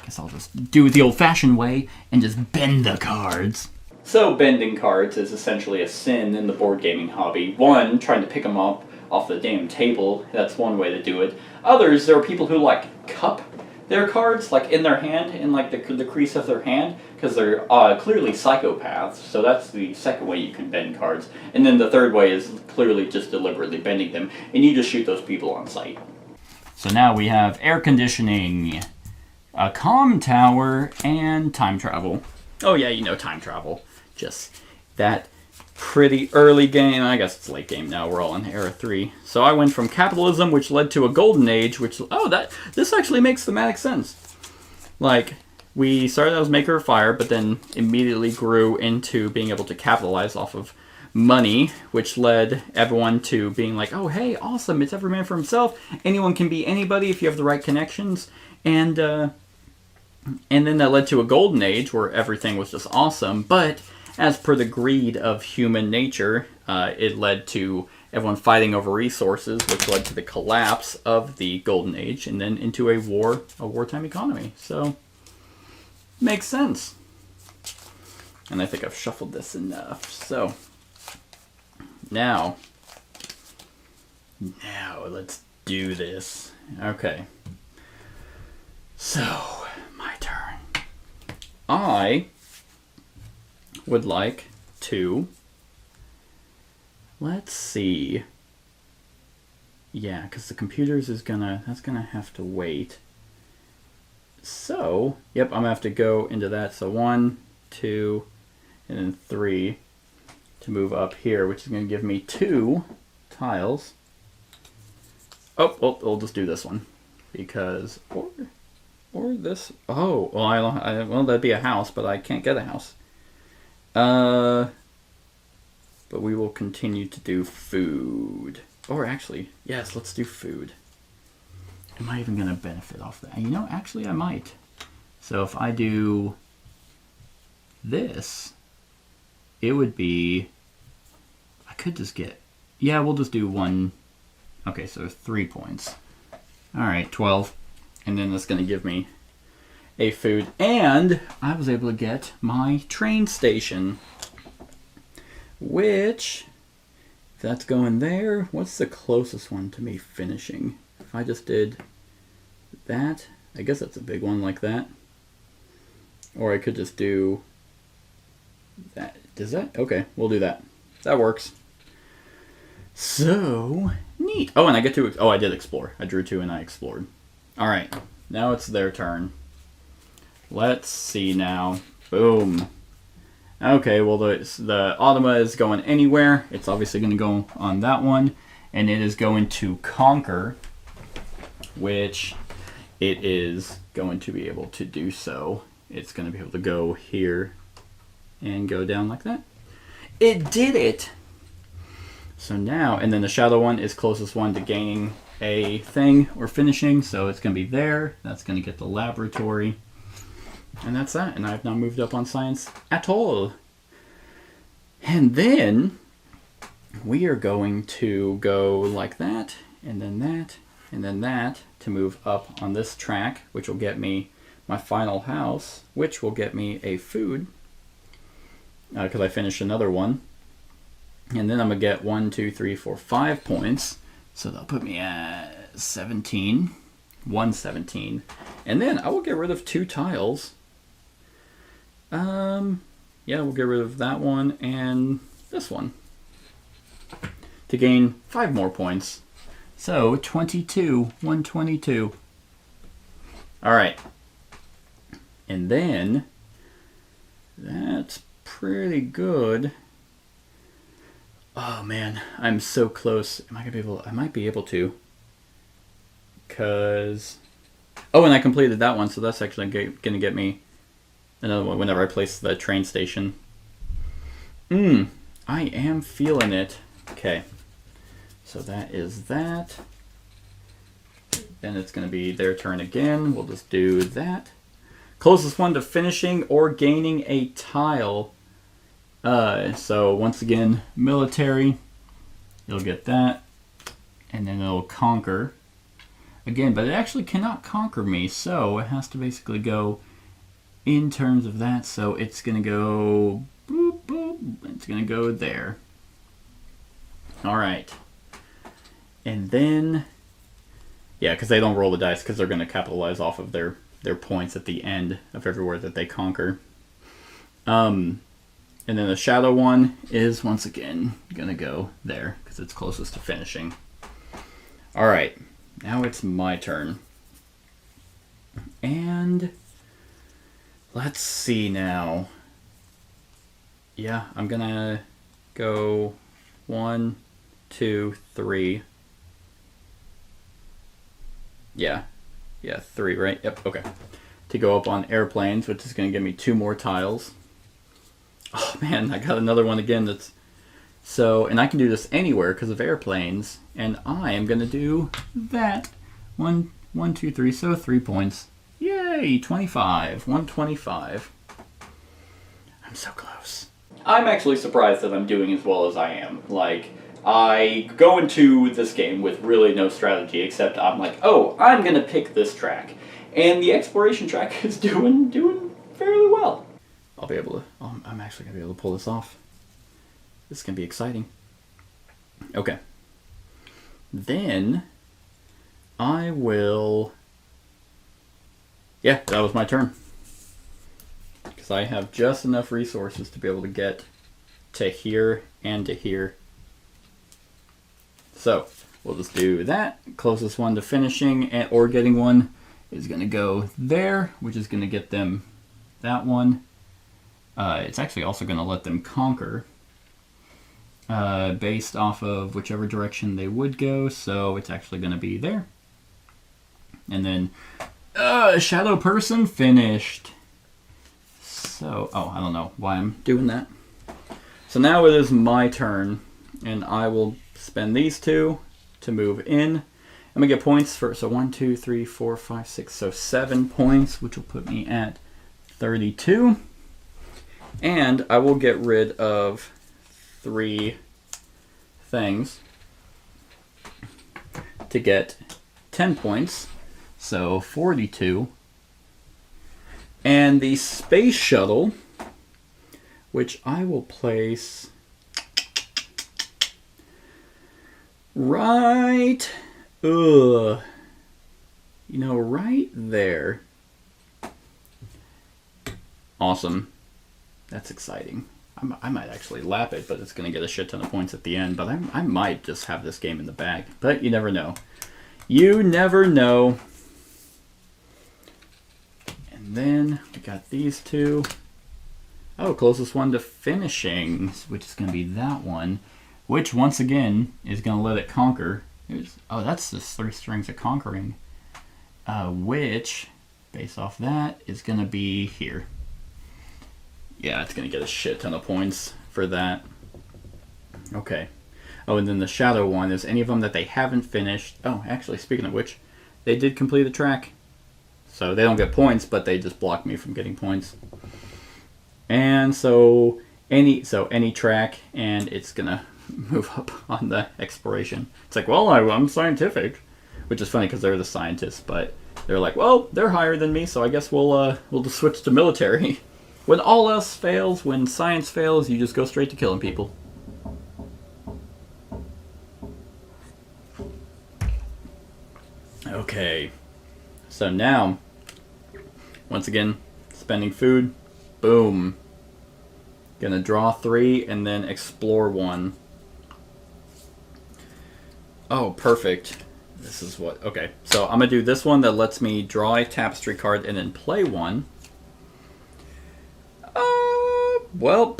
Guess I'll just do it the old-fashioned way and just bend the cards. So bending cards is essentially a sin in the board gaming hobby. One, trying to pick them up off the damn table. That's one way to do it. Others, there are people who like cup their cards like in their hand, in like the crease of their hand, because they're clearly psychopaths. So that's the second way you can bend cards. And then the third way is clearly just deliberately bending them, and you just shoot those people on sight. So now we have air conditioning, a comm tower, and time travel. Oh yeah, you know time travel. Just that pretty early game. I guess it's late game now. We're all in era 3. So I went from capitalism, which led to a golden age, which this actually makes thematic sense. Like, we started out as maker of fire, but then immediately grew into being able to capitalize off of money, which led everyone to being like, oh hey, awesome, it's every man for himself. Anyone can be anybody if you have the right connections. And then that led to a golden age where everything was just awesome, but as per the greed of human nature, it led to everyone fighting over resources, which led to the collapse of the golden age, and then into a wartime economy. So, makes sense. And I think I've shuffled this enough. So, now let's do this. Okay. So, my turn. I would like to, let's see. Yeah, because the computers that's gonna have to wait. So, yep, I'm gonna have to go into that. So 1, 2, and then 3 to move up here, which is gonna give me 2 tiles. Oh, we'll just do this one because or this. Oh, well, well, that'd be a house, but I can't get a house. But we will continue to do food. Or actually, yes, let's do food. Am I even going to benefit off that? You know, actually I might. So if I do this, it would be, I could just get, yeah, we'll just do 1. Okay, so 3 points. All right, 12. And then that's going to give me a food. And I was able to get my train station. Which, if that's going there, what's the closest one to me finishing? If I just did that, I guess that's a big one like that. Or I could just do that. Does that? Okay, we'll do that. That works. So, neat. Oh, and I get to, I did explore. I drew 2 and I explored. Alright, now it's their turn. Let's see now. Boom. Okay, well the Automa is going anywhere. It's obviously going to go on that one. And it is going to conquer, which it is going to be able to do so. It's going to be able to go here and go down like that. It did it! So now, and then the shadow one is closest one to gaining a thing or finishing, so it's going to be there. That's going to get the laboratory. And that's that. And I have not moved up on science at all. And then we are going to go like that, and then that, and then that to move up on this track, which will get me my final house, which will get me a food, because I finished another one. And then I'm going to get 1, 2, 3, 4, 5 points. So that'll put me at 17. 117. And then I will get rid of 2 tiles. Yeah, we'll get rid of that one and this one. To gain 5 more points. So 22. 122. Alright. And then that's pretty good. Oh man, I'm so close. Am I gonna be able? I might be able to. Cause, oh, and I completed that one, so that's actually gonna get me another one whenever I place the train station. I am feeling it. Okay, so that is that. Then it's gonna be their turn again. We'll just do that. Closest one to finishing or gaining a tile. So once again, military, you'll get that, and then it'll conquer. again, but it actually cannot conquer me, so it has to basically go in terms of that. So it's going to go boop, boop. It's going to go there. All right. And then, yeah, because they don't roll the dice because they're going to capitalize off of their points at the end of everywhere that they conquer. And then the shadow one is, once again, going to go there because it's closest to finishing. All right, now it's my turn. And let's see now. Yeah, I'm going to go 1, 2, 3. Yeah, 3, right? Yep, okay. To go up on airplanes, which is going to give me 2 more tiles. Oh man, I got another one again that's... So, and I can do this anywhere because of airplanes. And I am going to do that. 1, 2, 3, so 3 points. Yay, 25. 125. I'm so close. I'm actually surprised that I'm doing as well as I am. Like, I go into this game with really no strategy, except I'm like, oh, I'm going to pick this track. And the exploration track is doing fairly well. I'll be able to, I'm actually going to be able to pull this off. This is going to be exciting. Okay. Then, I will, yeah, that was my turn. Because I have just enough resources to be able to get to here and to here. So, we'll just do that. Closest one to finishing or getting one is going to go there, which is going to get them that one. It's actually also going to let them conquer based off of whichever direction they would go, so it's actually going to be there. And then shadow person finished. So, oh, I don't know why I'm doing that. So now it is my turn, and I will spend these 2 to move in. I'm going to get points for, so 1, 2, 3, 4, 5, 6, so 7 points, which will put me at 32. And I will get rid of 3 things to get 10 points, so 42. And the space shuttle, which I will place right, right there. Awesome. That's exciting. I might actually lap it, but it's going to get a shit ton of points at the end. But I might just have this game in the bag. But you never know. You never know. And then we got these 2. Oh, closest one to finishing, which is going to be that one. Which, once again, is going to let it conquer. That's just 3 strings of conquering. Which, based off that, is going to be here. Yeah, it's going to get a shit ton of points for that. Okay. Oh, and then the shadow one is any of them that they haven't finished. Oh, actually, speaking of which, they did complete the track. So they don't get points, but they just block me from getting points. And so any track, and it's going to move up on the exploration. It's like, well, I'm scientific. Which is funny because they're the scientists, but they're like, well, they're higher than me, so I guess we'll just switch to military. When all else fails, when science fails, you just go straight to killing people. Okay. So now, once again, spending food. Boom. Gonna draw 3 and then explore 1. Oh, perfect. This is what... Okay. So I'm gonna do this one that lets me draw a tapestry card and then play 1. Well,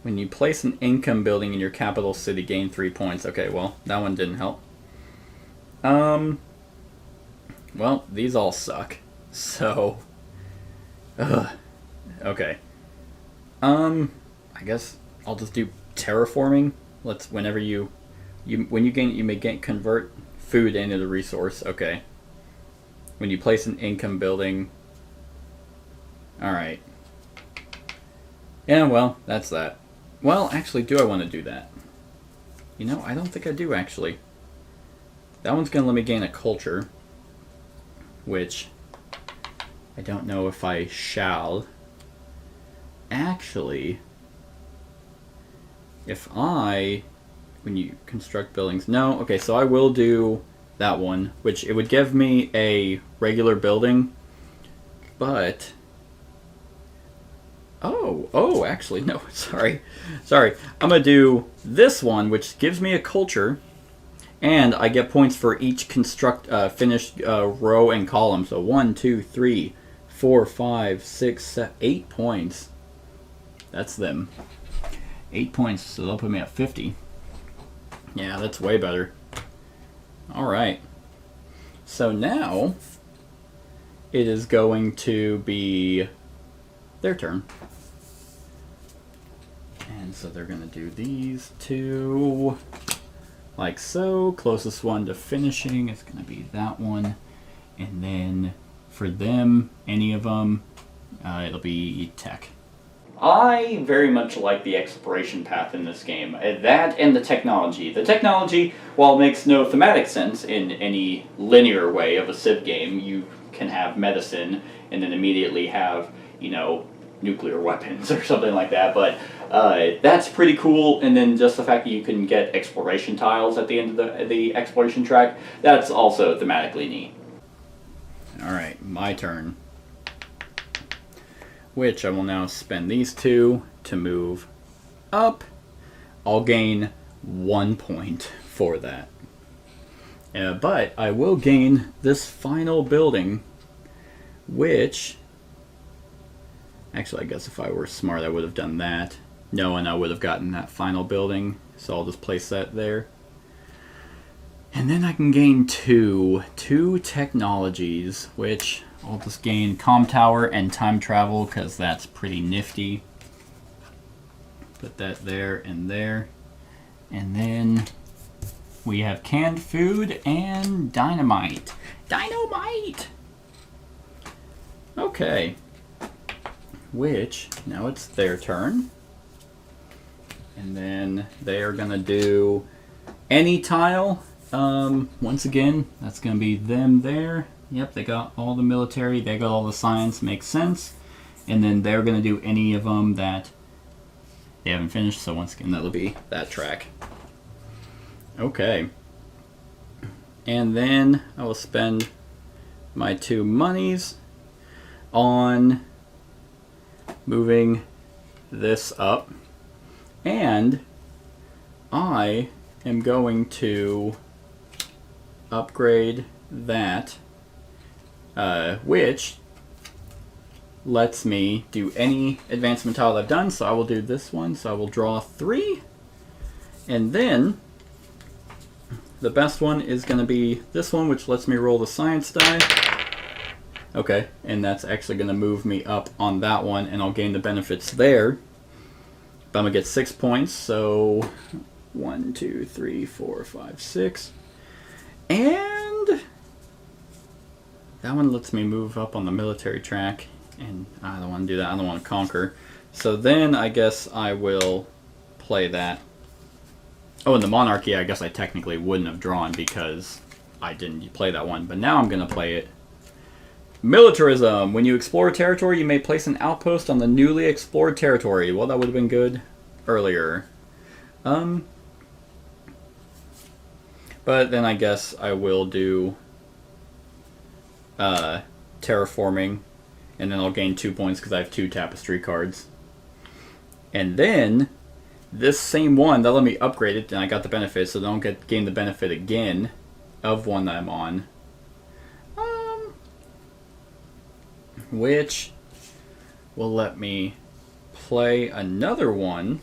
when you place an income building in your capital city, gain 3 points. Okay, well, that one didn't help. Well, these all suck. So, okay. I guess I'll just do terraforming. Whenever when you gain, you may convert food into the resource. Okay. When you place an income building. All right. Yeah, well, that's that. Well, actually, do I want to do that? I don't think I do, actually. That one's going to let me gain a culture, which I don't know if I shall. Actually, when you construct buildings, no, okay, so I will do that one, which it would give me a regular building, but, actually, no, sorry, I'm going to do this one, which gives me a culture, and I get points for each finished row and column, so 1, 2, 3, 4, 5, 6, 7, 8 points. That's them. 8 points, so they'll put me at 50. Yeah, that's way better. Alright. So now, it is going to be their turn. And so they're going to do these two, like so. Closest one to finishing is going to be that one. And then for them, any of them, it'll be tech. I very much like the exploration path in this game. That and the technology. The technology, while it makes no thematic sense in any linear way of a Civ game, you can have medicine and then immediately have, nuclear weapons or something like that. But that's pretty cool. And then just the fact that you can get exploration tiles at the end of the exploration track, that's also thematically neat. Alright, my turn. Which I will now spend these two to move up. I'll gain 1 point for that. But I will gain this final building, which... Actually, I guess if I were smart, I would have done that. No, and I would have gotten that final building. So I'll just place that there. And then I can gain two technologies, which I'll just gain comm tower and time travel because that's pretty nifty. Put that there and there. And then we have canned food and dynamite. Dynamite! Okay. Which, now it's their turn. And then they are going to do any tile. Once again, that's going to be them there. Yep, they got all the military, they got all the science, makes sense. And then they're going to do any of them that they haven't finished, so once again, that'll be that track. Okay. And then I will spend my 2 monies on moving this up. And I am going to upgrade that, which lets me do any advancement tile I've done. So I will do this one. So I will draw 3. And then the best one is going to be this one, which lets me roll the science die. Okay, and that's actually going to move me up on that one, and I'll gain the benefits there. But I'm going to get 6 points, so 1, 2, 3, 4, 5, 6. And that one lets me move up on the military track, and I don't want to do that. I don't want to conquer. So then I guess I will play that. Oh, and the monarchy I guess I technically wouldn't have drawn because I didn't play that one, but now I'm going to play it. Militarism. When you explore a territory, you may place an outpost on the newly explored territory. Well, that would have been good earlier. But then I guess I will do terraforming, and then I'll gain 2 points because I have 2 tapestry cards. And then this same one, that'll let me upgrade it, and I got the benefit, so I don't gain the benefit again of one that I'm on. Which will let me play another one,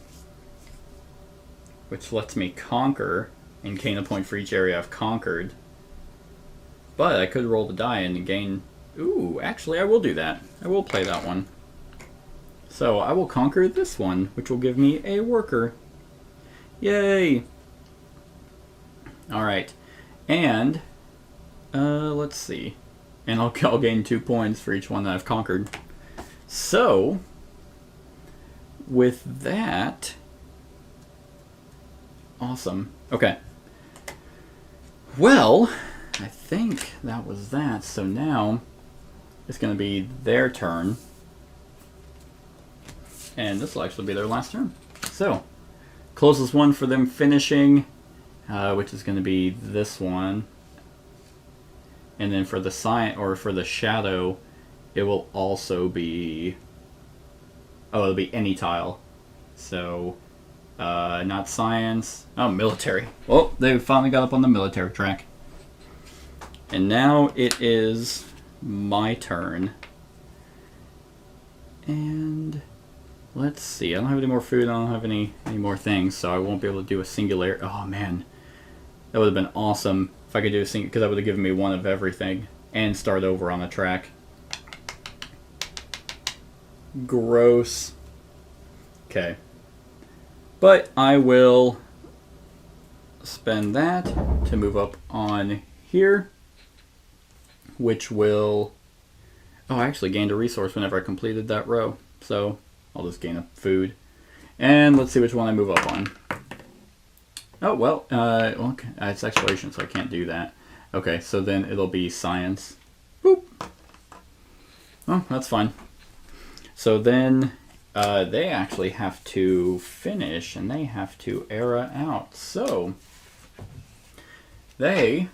which lets me conquer and gain a point for each area I've conquered. But I could roll the die and gain... Ooh, actually I will do that. I will play that one. So I will conquer this one, which will give me a worker. Yay! Alright. And, let's see. And I'll gain 2 points for each one that I've conquered. So, with that... Awesome. Okay. Well, I think that was that. So now it's going to be their turn. And this will actually be their last turn. So, closest one for them finishing, which is going to be this one. And then for the or for the shadow, it will also be... Oh, it'll be any tile. So, not science. Oh, military. Well, they finally got up on the military track. And now it is my turn. And let's see. I don't have any more food. I don't have any more things, so I won't be able to do a singular. Oh, man. That would have been awesome if I could do a single, because that would have given me one of everything and start over on the track. Gross. Okay. But I will spend that to move up on here, which will... Oh, I actually gained a resource whenever I completed that row. So I'll just gain a food. And let's see which one I move up on. Oh, well, okay. It's exploration, so I can't do that. Okay, so then it'll be science. Boop. Oh, that's fine. So then they actually have to finish, and they have to era out. So they,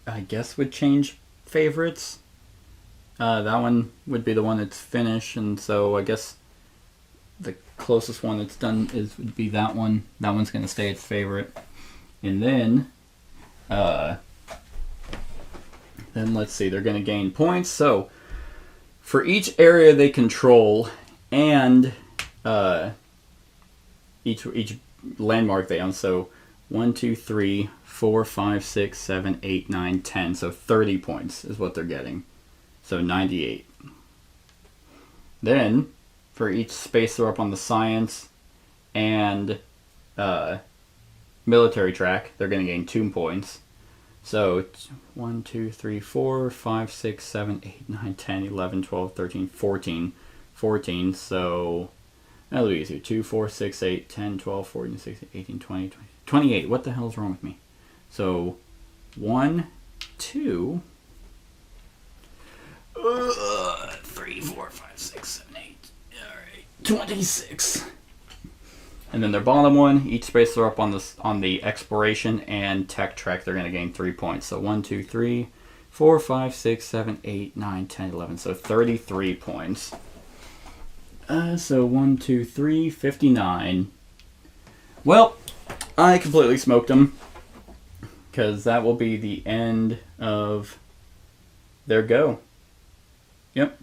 I guess, would change favorites. That one would be the one that's finished, and so I guess the closest one that's done would be that one. That one's going to stay its favorite. And then let's see, they're going to gain points. So for each area they control and each landmark they own, so 1, 2, 3, 4, 5, 6, 7, 8, 9, 10. So 30 points is what they're getting. So 98. Then, for each space they're up on the science and military track, they're going to gain 2 points. So it's 1, 2, 3, 4, 5, 6, 7, 8, 9, 10, 11, 12, 13, 14. 14, so that'll be easier. 2, 4, 6, 8, 10, 12, 14, 16, 18, 20, 20, 28. What the hell is wrong with me? So 1, 2... 3, 4, 5, 6, 7, 8. Alright. 26. And then their bottom one, each space they're up on the exploration and tech track, they're going to gain 3 points. So 1, 2, 3, 4, 5, 6, 7, 8, 9, 10, 11. So 33 points. So 1, 2, 3, 59. Well, I completely smoked them, because that will be the end of their go. Yep.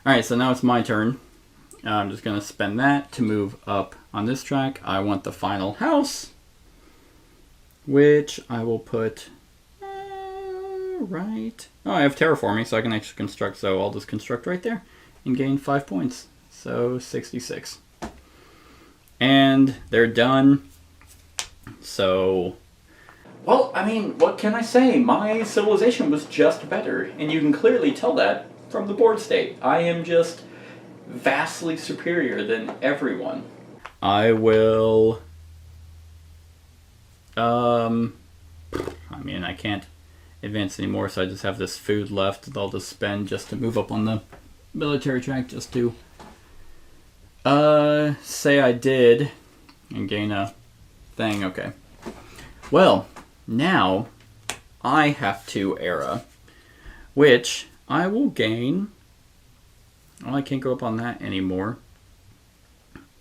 Alright, so now it's my turn. I'm just going to spend that to move up on this track. I want the final house, which I will put right... Oh, I have terraforming, so I can actually construct, so I'll just construct right there and gain 5 points. So 66. And they're done. So... Well, I mean, what can I say? My civilization was just better, and you can clearly tell that from the board state. I am just vastly superior than everyone. I will... I mean, I can't advance anymore, so I just have this food left that I'll just spend just to move up on the military track, just to say I did and gain a thing. Okay. Well, now I have to era, which I will gain. Well, I can't go up on that anymore.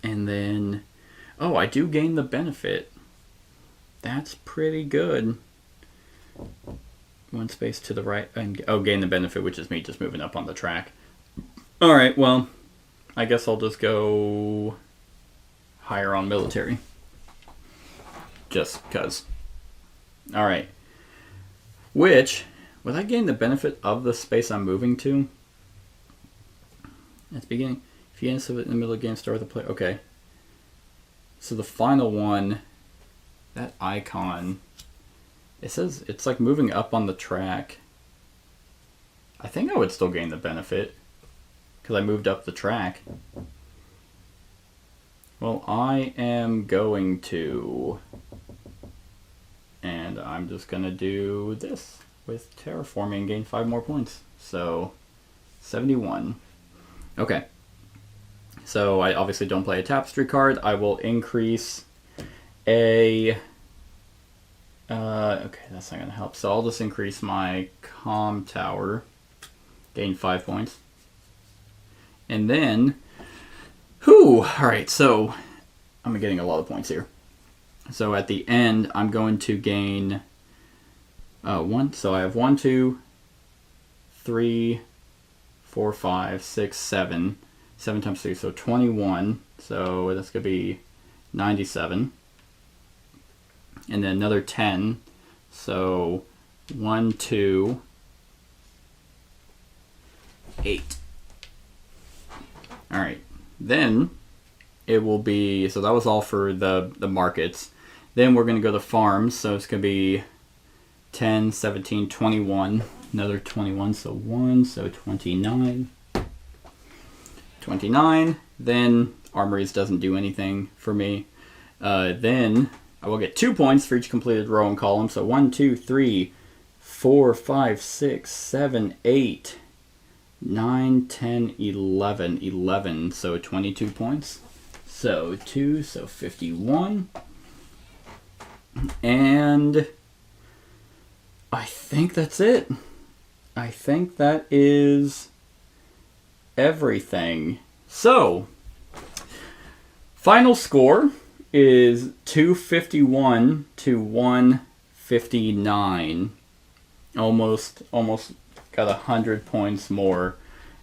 And then, oh, I do gain the benefit. That's pretty good. 1 space to the right, and gain the benefit, which is me just moving up on the track. Alright, well, I guess I'll just go higher on military. Just because. Alright. Which, would I gain the benefit of the space I'm moving to? At the beginning, if you enter in the middle of the game, start with the play. Okay. So the final one, that icon, it says it's like moving up on the track. I think I would still gain the benefit because I moved up the track. Well, I am going to I'm just going to do this with terraforming and gain 5 more points. So 71. Okay. So I obviously don't play a Tapestry card. I will increase a... okay, that's not going to help. So I'll just increase my Comm Tower. Gain 5 points. And then... whew! Alright, so I'm getting a lot of points here. So at the end, I'm going to gain... 1. So I have 1, 2, 3, 4, 5, 6, 7. 7 times 3, so 21. So that's going to be 97. And then another 10. So 1, 2, 8. Alright. Then it will be, so that was all for the markets. Then we're going to go to farms. So it's going to be 10, 17, 21. Another 21, so 1, so 29. 29. Then armories doesn't do anything for me. Then I will get 2 points for each completed row and column. So 1, 2, 3, 4, 5, 6, 7, 8, 9, 10, 11. 11, so 22 points. So 2, so 51. And I think that's it. I think that is everything. So, final score is 251 to 159. Almost got 100 points more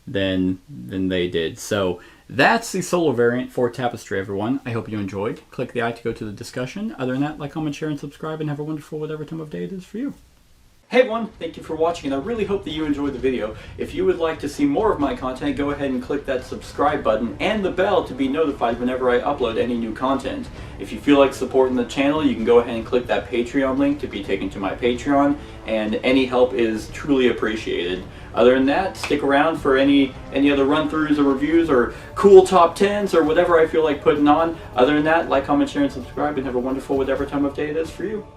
than they did. So that's the solo variant for Tapestry, everyone. I hope you enjoyed. Click the I to go to the discussion. Other than that, like, comment, share, and subscribe, and have a wonderful whatever time of day it is for you. Hey everyone, thank you for watching, and I really hope that you enjoyed the video. If you would like to see more of my content, go ahead and click that subscribe button and the bell to be notified whenever I upload any new content. If you feel like supporting the channel, you can go ahead and click that Patreon link to be taken to my Patreon, and any help is truly appreciated. Other than that, stick around for any other run-throughs or reviews or cool top 10s or whatever I feel like putting on. Other than that, like, comment, share, and subscribe, and have a wonderful whatever time of day it is for you.